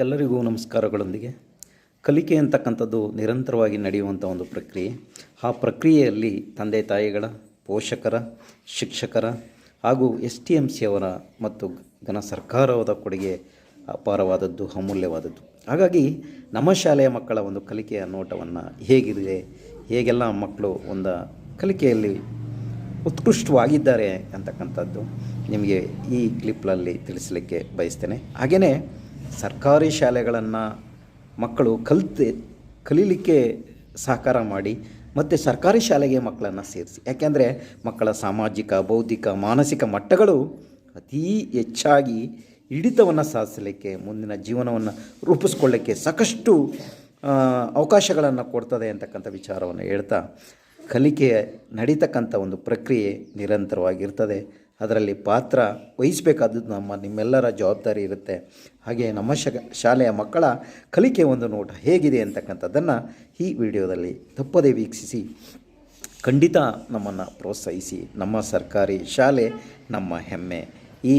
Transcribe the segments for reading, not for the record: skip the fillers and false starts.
ಎಲ್ಲರಿಗೂ ನಮಸ್ಕಾರಗಳೊಂದಿಗೆ ಕಲಿಕೆ ಅಂತಕ್ಕಂಥದ್ದು ನಿರಂತರವಾಗಿ ನಡೆಯುವಂಥ ಒಂದು ಪ್ರಕ್ರಿಯೆ. ಆ ಪ್ರಕ್ರಿಯೆಯಲ್ಲಿ ತಂದೆ ತಾಯಿಗಳ, ಪೋಷಕರ, ಶಿಕ್ಷಕರ ಹಾಗೂ STMC ಅವರ ಮತ್ತು ಘನ ಸರ್ಕಾರದ ಕೊಡುಗೆ ಅಪಾರವಾದದ್ದು, ಅಮೂಲ್ಯವಾದದ್ದು. ಹಾಗಾಗಿ ನಮ್ಮ ಶಾಲೆಯ ಮಕ್ಕಳ ಒಂದು ಕಲಿಕೆಯ ನೋಟವನ್ನು ಹೇಗಿದೆ, ಹೇಗೆಲ್ಲ ಮಕ್ಕಳು ಒಂದು ಕಲಿಕೆಯಲ್ಲಿ ಉತ್ಕೃಷ್ಟವಾಗಿದ್ದಾರೆ ಅಂತಕ್ಕಂಥದ್ದು ನಿಮಗೆ ಈ ಕ್ಲಿಪ್ನಲ್ಲಿ ತಿಳಿಸಲಿಕ್ಕೆ ಬಯಸ್ತೇನೆ. ಹಾಗೆಯೇ ಸರ್ಕಾರಿ ಶಾಲೆಗಳನ್ನು ಮಕ್ಕಳು ಕಲೀಲಿಕ್ಕೆ ಸಹಕಾರ ಮಾಡಿ ಮತ್ತು ಸರ್ಕಾರಿ ಶಾಲೆಗೆ ಮಕ್ಕಳನ್ನು ಸೇರಿಸಿ. ಯಾಕೆಂದರೆ ಮಕ್ಕಳ ಸಾಮಾಜಿಕ, ಬೌದ್ಧಿಕ, ಮಾನಸಿಕ ಮಟ್ಟಗಳು ಅತೀ ಹೆಚ್ಚಾಗಿ ಹಿಡಿತವನ್ನು ಸಾಧಿಸಲಿಕ್ಕೆ, ಮುಂದಿನ ಜೀವನವನ್ನು ರೂಪಿಸ್ಕೊಳ್ಳಿಕ್ಕೆ ಸಾಕಷ್ಟು ಅವಕಾಶಗಳನ್ನು ಕೊಡ್ತದೆ ಅಂತಕ್ಕಂಥ ವಿಚಾರವನ್ನು ಹೇಳ್ತಾ, ಕಲಿಕೆ ನಡೀತಕ್ಕಂಥ ಒಂದು ಪ್ರಕ್ರಿಯೆ ನಿರಂತರವಾಗಿರ್ತದೆ. ಅದರಲ್ಲಿ ಪಾತ್ರ ವಹಿಸಬೇಕಾದದ್ದು ನಿಮ್ಮೆಲ್ಲರ ಜವಾಬ್ದಾರಿ ಇರುತ್ತೆ. ಹಾಗೆ ನಮ್ಮ ಶಾಲೆಯ ಮಕ್ಕಳ ಕಲಿಕೆ ಒಂದು ನೋಟ ಹೇಗಿದೆ ಅಂತಕ್ಕಂಥದ್ದನ್ನು ಈ ವಿಡಿಯೋದಲ್ಲಿ ತಪ್ಪದೇ ವೀಕ್ಷಿಸಿ ಖಂಡಿತ ನಮ್ಮನ್ನು ಪ್ರೋತ್ಸಾಹಿಸಿ. ನಮ್ಮ ಸರ್ಕಾರಿ ಶಾಲೆ ನಮ್ಮ ಹೆಮ್ಮೆ. ಈ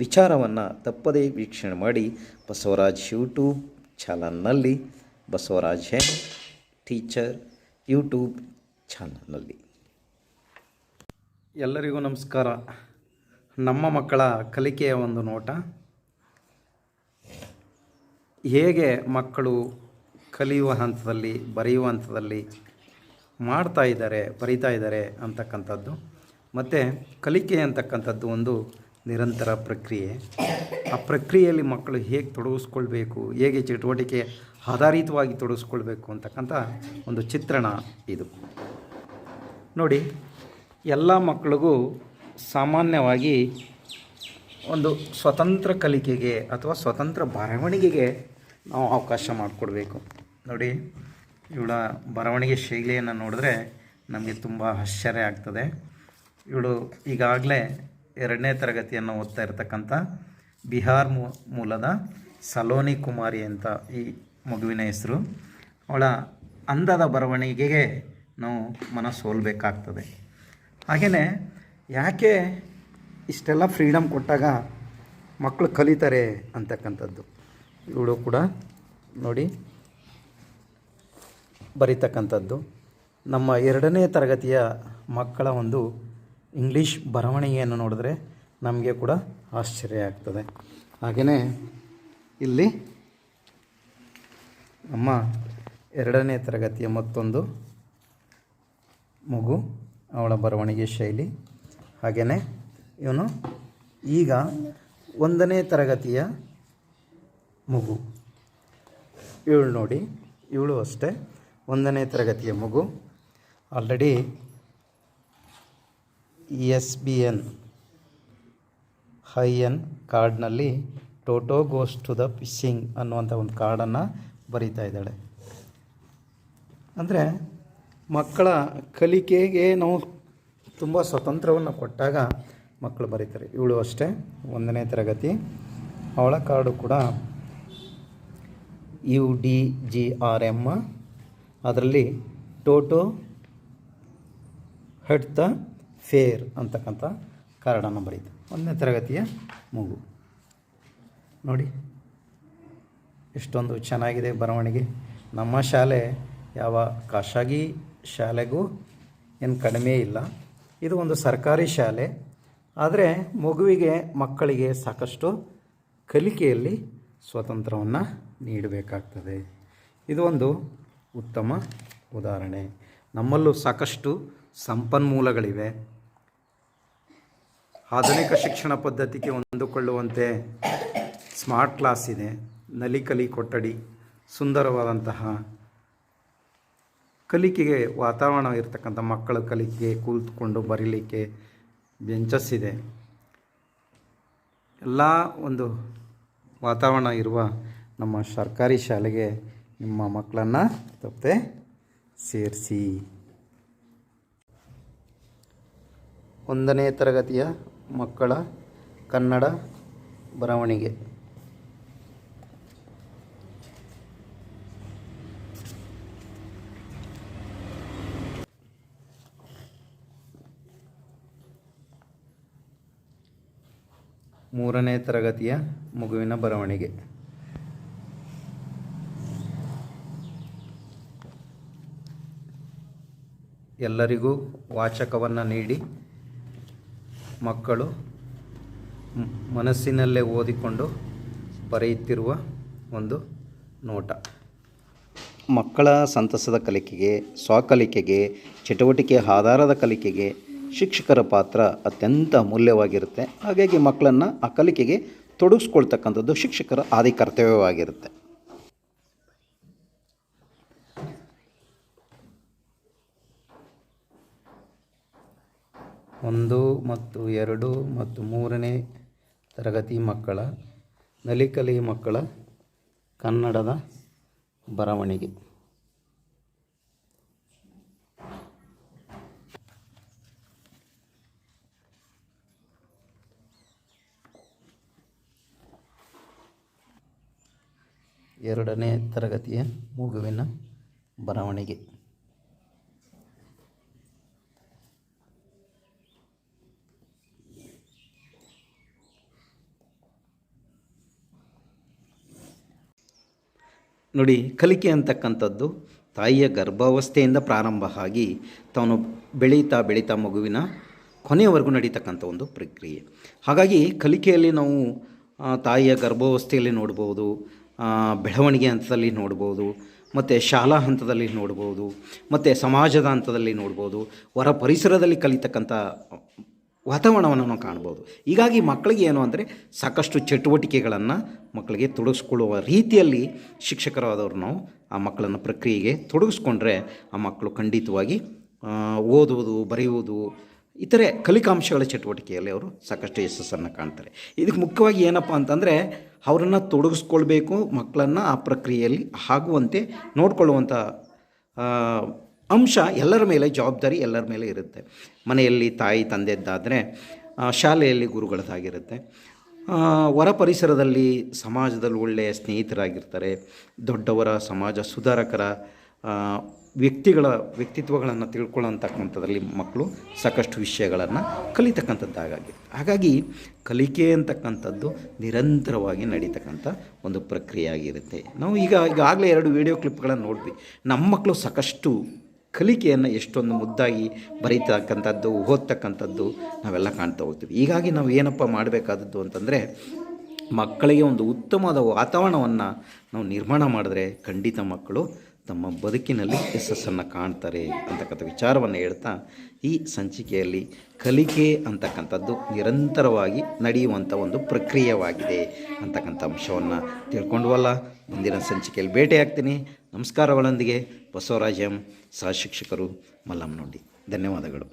ವಿಚಾರವನ್ನು ತಪ್ಪದೇ ವೀಕ್ಷಣೆ ಮಾಡಿ ಬಸವರಾಜ್ ಯೂಟ್ಯೂಬ್ ಚಾನಲ್ನಲ್ಲಿ, ಬಸವರಾಜ್ ಟೀಚರ್ ಯೂಟ್ಯೂಬ್ ಚಾನಲ್ನಲ್ಲಿ. ಎಲ್ಲರಿಗೂ ನಮಸ್ಕಾರ. ನಮ್ಮ ಮಕ್ಕಳ ಕಲಿಕೆಯ ಒಂದು ನೋಟ, ಹೇಗೆ ಮಕ್ಕಳು ಕಲಿಯುವ ಹಂತದಲ್ಲಿ, ಬರೆಯುವ ಹಂತದಲ್ಲಿ ಬರೀತಾ ಇದ್ದಾರೆ ಅಂತಕ್ಕಂಥದ್ದು, ಮತ್ತು ಕಲಿಕೆ ಅಂತಕ್ಕಂಥದ್ದು ಒಂದು ನಿರಂತರ ಪ್ರಕ್ರಿಯೆ. ಆ ಪ್ರಕ್ರಿಯೆಯಲ್ಲಿ ಮಕ್ಕಳು ಹೇಗೆ ತೊಡಗಿಸ್ಕೊಳ್ಬೇಕು, ಹೇಗೆ ಚಟುವಟಿಕೆ ಆಧಾರಿತವಾಗಿ ತೊಡಗಿಸ್ಕೊಳ್ಬೇಕು ಅಂತಕ್ಕಂಥ ಒಂದು ಚಿತ್ರಣ ಇದು. ನೋಡಿ, ಎಲ್ಲ ಮಕ್ಕಳಿಗೂ ಸಾಮಾನ್ಯವಾಗಿ ಒಂದು ಸ್ವತಂತ್ರ ಕಲಿಕೆಗೆ ಅಥವಾ ಸ್ವತಂತ್ರ ಬರವಣಿಗೆಗೆ ನಾವು ಅವಕಾಶ ಮಾಡಿಕೊಡ್ಬೇಕು. ನೋಡಿ, ಇವಳ ಬರವಣಿಗೆ ಶೈಲಿಯನ್ನು ನೋಡಿದ್ರೆ ನಮಗೆ ತುಂಬ ಆಶ್ಚರ್ಯ ಆಗ್ತದೆ. ಇವಳು ಈಗಾಗಲೇ 2ನೇ ತರಗತಿಯನ್ನು ಓದ್ತಾ ಇರತಕ್ಕಂಥ ಬಿಹಾರ್ ಮೂಲದ ಸಲೋನಿ ಕುಮಾರಿ ಅಂತ ಈ ಮಗುವಿನ ಹೆಸರು. ಅವಳ ಅಂದದ ಬರವಣಿಗೆಗೆ ನಾವು ಮನಸೋಲ್ಬೇಕಾಗ್ತದೆ. ಹಾಗೆಯೇ ಯಾಕೆ ಇಷ್ಟೆಲ್ಲ ಫ್ರೀಡಮ್ ಕೊಟ್ಟಾಗ ಮಕ್ಕಳು ಕಲಿತಾರೆ ಅಂತಕ್ಕಂಥದ್ದು. ಇವಳು ಕೂಡ ನೋಡಿ ಬರೀತಕ್ಕಂಥದ್ದು. ನಮ್ಮ 2ನೇ ತರಗತಿಯ ಮಕ್ಕಳ ಒಂದು ಇಂಗ್ಲೀಷ್ ಬರವಣಿಗೆಯನ್ನು ನೋಡಿದ್ರೆ ನಮಗೆ ಕೂಡ ಆಶ್ಚರ್ಯ ಆಗ್ತದೆ. ಹಾಗೆಯೇ ಇಲ್ಲಿ ನಮ್ಮ 2ನೇ ತರಗತಿಯ ಮತ್ತೊಂದು ಮಗು, ಅವಳ ಬರವಣಿಗೆ ಶೈಲಿ. ಹಾಗೆಯೇ ಇವನು ಈಗ 1ನೇ ತರಗತಿಯ ಮಗು. ಇವಳು ನೋಡಿ, ಇವಳು ಅಷ್ಟೇ 1ನೇ ತರಗತಿಯ ಮಗು. ಆಲ್ರೆಡಿ SBN IN ಕಾರ್ಡ್ನಲ್ಲಿ ಟೋಟೋ ಗೋಸ್ ಟು ದ ಫಿಶಿಂಗ್ ಅನ್ನುವಂಥ ಒಂದು ಕಾರ್ಡನ್ನು ಬರೀತಾ ಇದ್ದಾಳೆ. ಅಂದರೆ ಮಕ್ಕಳ ಕಲಿಕೆಗೆ ನಾವು ತುಂಬ ಸ್ವತಂತ್ರವನ್ನು ಕೊಟ್ಟಾಗ ಮಕ್ಕಳು ಬರೀತಾರೆ. ಇವಳು ಅಷ್ಟೇ 1ನೇ ತರಗತಿ. ಅವಳ ಕಾರ್ಡು ಕೂಡ UDGRM, ಅದರಲ್ಲಿ ಟೋಟೋ ಹೆಡ್ ದ ಫೇರ್ ಅಂತಕ್ಕಂಥ ಕಾರ್ಡನ್ನು ಬರೀತು. 1ನೇ ತರಗತಿಯ ಮಗು ನೋಡಿ ಎಷ್ಟೊಂದು ಚೆನ್ನಾಗಿದೆ ಬರವಣಿಗೆ. ನಮ್ಮ ಶಾಲೆ ಯಾವ ಖಾಸಗಿ ಶಾಲೆಗೂ ಏನು ಕಡಿಮೆ ಇಲ್ಲ. ಇದು ಒಂದು ಸರ್ಕಾರಿ ಶಾಲೆ. ಆದರೆ ಮಕ್ಕಳಿಗೆ ಸಾಕಷ್ಟು ಕಲಿಕೆಯಲ್ಲಿ ಸ್ವಾತಂತ್ರ್ಯವನ್ನು ನೀಡಬೇಕಾಗ್ತದೆ. ಇದು ಒಂದು ಉತ್ತಮ ಉದಾಹರಣೆ. ನಮ್ಮಲ್ಲೂ ಸಾಕಷ್ಟು ಸಂಪನ್ಮೂಲಗಳಿವೆ. ಆಧುನಿಕ ಶಿಕ್ಷಣ ಪದ್ಧತಿಗೆ ಹೊಂದಿಕೊಳ್ಳುವಂತೆ ಸ್ಮಾರ್ಟ್ ಕ್ಲಾಸ್ ಇದೆ, ನಲಿಕಲಿ ಕೊಠಡಿ, ಸುಂದರವಾದಂತಹ ಕಲಿಕೆಗೆ ವಾತಾವರಣ ಇರತಕ್ಕಂಥ ಮಕ್ಕಳ ಕಲಿಕೆಗೆ ಕೂತ್ಕೊಂಡು ಬರೀಲಿಕ್ಕೆ ಬೆಂಚಸ್ ಇದೆ. ಎಲ್ಲ ಒಂದು ವಾತಾವರಣ ಇರುವ ನಮ್ಮ ಸರ್ಕಾರಿ ಶಾಲೆಗೆ ನಿಮ್ಮ ಮಕ್ಕಳನ್ನು ತಪ್ಪದೆ ಸೇರಿಸಿ. 1ನೇ ತರಗತಿಯ ಮಕ್ಕಳ ಕನ್ನಡ ಬರವಣಿಗೆ. ಮೂರನೇ ತರಗತಿಯ ಮಗುವಿನ ಬರವಣಿಗೆ. ಎಲ್ಲರಿಗೂ ವಾಚಕವನ್ನು ನೀಡಿ ಮಕ್ಕಳು ಮನಸ್ಸಿನಲ್ಲೇ ಓದಿಕೊಂಡು ಬರೆಯುತ್ತಿರುವ ಒಂದು ನೋಟ. ಮಕ್ಕಳ ಸಂತಸದ ಕಲಿಕೆಗೆ, ಸ್ವಕಲಿಕೆಗೆ, ಚಟುವಟಿಕೆ ಆಧಾರದ ಕಲಿಕೆಗೆ ಶಿಕ್ಷಕರ ಪಾತ್ರ ಅತ್ಯಂತ ಅಮೂಲ್ಯವಾಗಿರುತ್ತೆ. ಹಾಗಾಗಿ ಮಕ್ಕಳನ್ನು ಆ ಕಲಿಕೆಗೆ ತೊಡಗಿಸ್ಕೊಳ್ತಕ್ಕಂಥದ್ದು ಶಿಕ್ಷಕರ ಆದಿ ಕರ್ತವ್ಯವಾಗಿರುತ್ತೆ. 1 ಮತ್ತು 2 ಮತ್ತು 3ನೇ ತರಗತಿ ಮಕ್ಕಳ ನಲಿಕಲಿ ಮಕ್ಕಳ ಕನ್ನಡದ ಬರವಣಿಗೆ. ಎರಡನೇ ತರಗತಿಯ ಮಗುವಿನ ಬರವಣಿಗೆ. ನೋಡಿ, ಕಲಿಕೆ ಅಂತಕ್ಕಂಥದ್ದು ತಾಯಿಯ ಗರ್ಭಾವಸ್ಥೆಯಿಂದ ಪ್ರಾರಂಭ ಆಗಿ ತಾನು ಬೆಳೀತಾ ಮಗುವಿನ ಕೊನೆಯವರೆಗೂ ನಡೀತಕ್ಕಂಥ ಒಂದು ಪ್ರಕ್ರಿಯೆ. ಹಾಗಾಗಿ ಕಲಿಕೆಯಲ್ಲಿ ನಾವು ತಾಯಿಯ ಗರ್ಭಾವಸ್ಥೆಯಲ್ಲಿ ನೋಡ್ಬೋದು, ಬೆಳವಣಿಗೆ ಹಂತದಲ್ಲಿ ನೋಡ್ಬೋದು, ಮತ್ತು ಶಾಲಾ ಹಂತದಲ್ಲಿ ನೋಡ್ಬೋದು, ಮತ್ತು ಸಮಾಜದ ಹಂತದಲ್ಲಿ ನೋಡ್ಬೋದು, ಹೊರ ಪರಿಸರದಲ್ಲಿ ಕಲಿತಕ್ಕಂಥ ವಾತಾವರಣವನ್ನು ನಾವು ಕಾಣ್ಬೋದು. ಹೀಗಾಗಿ ಮಕ್ಕಳಿಗೆ ಏನು ಅಂದರೆ ಸಾಕಷ್ಟು ಚಟುವಟಿಕೆಗಳನ್ನು ಮಕ್ಕಳಿಗೆ ತೊಡಗಿಸ್ಕೊಳ್ಳುವ ರೀತಿಯಲ್ಲಿ ಶಿಕ್ಷಕರಾದವರು ನಾವು ಆ ಮಕ್ಕಳನ್ನು ಪ್ರಕ್ರಿಯೆಗೆ ತೊಡಗಿಸ್ಕೊಂಡ್ರೆ ಆ ಮಕ್ಕಳು ಖಂಡಿತವಾಗಿ ಓದುವುದು, ಬರೆಯುವುದು, ಇತರೆ ಕಲಿಕಾಂಶಗಳ ಚಟುವಟಿಕೆಯಲ್ಲಿ ಅವರು ಸಾಕಷ್ಟು ಯಶಸ್ಸನ್ನು ಕಾಣ್ತಾರೆ. ಇದಕ್ಕೆ ಮುಖ್ಯವಾಗಿ ಏನಪ್ಪ ಅಂತಂದರೆ ಅವರನ್ನು ತೊಡಗಿಸ್ಕೊಳ್ಬೇಕು, ಮಕ್ಕಳನ್ನು ಆ ಪ್ರಕ್ರಿಯೆಯಲ್ಲಿ ಆಗುವಂತೆ ನೋಡಿಕೊಳ್ಳುವಂಥ ಅಂಶ ಎಲ್ಲರ ಮೇಲೆ, ಜವಾಬ್ದಾರಿ ಎಲ್ಲರ ಮೇಲೆ ಇರುತ್ತೆ. ಮನೆಯಲ್ಲಿ ತಾಯಿ ತಂದೆದ್ದಾದರೆ ಶಾಲೆಯಲ್ಲಿ ಗುರುಗಳದ್ದಾಗಿರುತ್ತೆ, ಹೊರ ಪರಿಸರದಲ್ಲಿ ಸಮಾಜದಲ್ಲಿ ಒಳ್ಳೆಯ ಸ್ನೇಹಿತರಾಗಿರ್ತಾರೆ, ದೊಡ್ಡವರ ಸಮಾಜ ಸುಧಾರಕರ ವ್ಯಕ್ತಿತ್ವಗಳನ್ನು ತಿಳ್ಕೊಳ್ಳೋಂತಕ್ಕಂಥದ್ರಲ್ಲಿ ಮಕ್ಕಳು ಸಾಕಷ್ಟು ವಿಷಯಗಳನ್ನು ಕಲಿತಕ್ಕಂಥದ್ದಾಗಿದೆ. ಹಾಗಾಗಿ ಕಲಿಕೆ ಅಂತಕ್ಕಂಥದ್ದು ನಿರಂತರವಾಗಿ ನಡೀತಕ್ಕಂಥ ಒಂದು ಪ್ರಕ್ರಿಯೆ ಆಗಿರುತ್ತೆ. ನಾವು ಈಗಾಗಲೇ 2 ವಿಡಿಯೋ ಕ್ಲಿಪ್ಗಳನ್ನು ನೋಡಿದ್ವಿ. ನಮ್ಮ ಮಕ್ಕಳು ಸಾಕಷ್ಟು ಕಲಿಕೆಯನ್ನು ಎಷ್ಟೊಂದು ಮುದ್ದಾಗಿ ಬರೀತಕ್ಕಂಥದ್ದು, ಓದ್ತಕ್ಕಂಥದ್ದು ನಾವೆಲ್ಲ ಕಾಣ್ತಾ ಹೋಗ್ತೀವಿ. ಹೀಗಾಗಿ ನಾವು ಏನಪ್ಪ ಮಾಡಬೇಕಾದದ್ದು ಅಂತಂದರೆ ಮಕ್ಕಳಿಗೆ ಒಂದು ಉತ್ತಮವಾದ ವಾತಾವರಣವನ್ನು ನಾವು ನಿರ್ಮಾಣ ಮಾಡಿದ್ರೆ ಖಂಡಿತ ಮಕ್ಕಳು ತಮ್ಮ ಬದುಕಿನಲ್ಲಿ ಯಶಸ್ಸನ್ನು ಕಾಣ್ತಾರೆ ಅಂತಕ್ಕಂಥ ವಿಚಾರವನ್ನು ಹೇಳ್ತಾ ಈ ಸಂಚಿಕೆಯಲ್ಲಿ ಕಲಿಕೆ ಅಂತಕ್ಕಂಥದ್ದು ನಿರಂತರವಾಗಿ ನಡೆಯುವಂಥ ಒಂದು ಪ್ರಕ್ರಿಯೆಯಾಗಿದೆ ಅಂತಕ್ಕಂಥ ಅಂಶವನ್ನು ತಿಳ್ಕೊಂಡ್ವಲ್ಲ. ಮುಂದಿನ ಸಂಚಿಕೆಯಲ್ಲಿ ಭೇಟಿಯಾಗ್ತೀನಿ. ನಮಸ್ಕಾರಗಳೊಂದಿಗೆ ಬಸವರಾಜ್ ಎಂ, ಸಹ ಶಿಕ್ಷಕರು, ಮಲ್ಲಮ್ಮನಹಳ್ಳಿ. ಧನ್ಯವಾದಗಳು.